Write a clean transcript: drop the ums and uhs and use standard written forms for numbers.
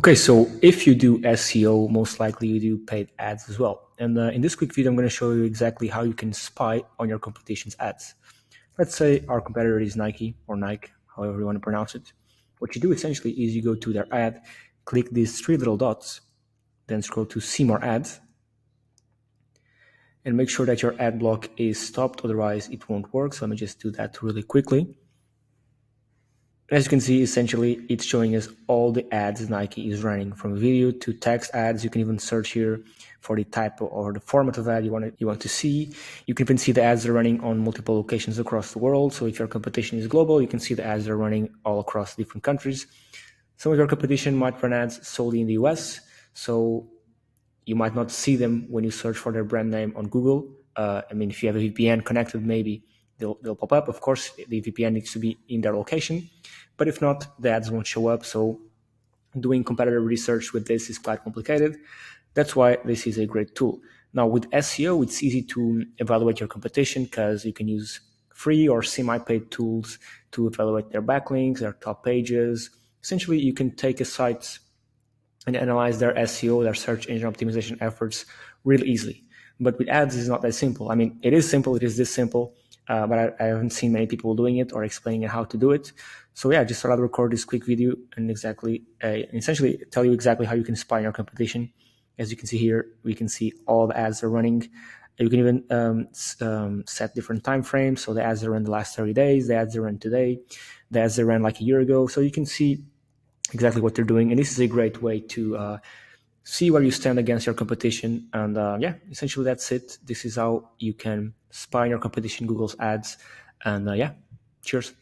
Okay, so if you do SEO, most likely you do paid ads as well. And in this quick video, I'm going to show you exactly how you can spy on your competition's ads. Let's say our competitor is Nike or Nike, however you want to pronounce it. What you do essentially is you go to their ad, click these three little dots, then scroll to see more ads, and make sure that your ad block is stopped, otherwise it won't work. So let me just do that really quickly. As you can see, essentially, it's showing us all the ads Nike is running, from video to text ads. You can even search here for the type or the format of ad you want to see. You can even see the ads that are running on multiple locations across the world. So if your competition is global, you can see the ads that are running all across different countries. Some of your competition might run ads solely in the US, so you might not see them when you search for their brand name on Google. If you have a VPN connected, maybe they'll pop up. Of course, the VPN needs to be in their location, but if not, the ads won't show up. So doing competitor research with this is quite complicated. That's why this is a great tool. Now with SEO, it's easy to evaluate your competition because you can use free or semi-paid tools to evaluate their backlinks, their top pages. Essentially, you can take a site and analyze their SEO, their search engine optimization efforts really easily. But with ads, it's not that simple. I mean, it is simple, it is this simple, but I haven't seen many people doing it or explaining how to do it. So yeah, just thought I'd record this quick video and essentially tell you exactly how you can spy on your competition. As you can see here, we can see all the ads that are running. You can even set different time frames. So the ads that run the last 30 days, the ads that run today, the ads that ran like a year ago. So you can see exactly what they're doing. And this is a great way to see where you stand against your competition. And yeah, essentially that's it. This is how you can spy on your competition, Google's ads. And yeah, cheers.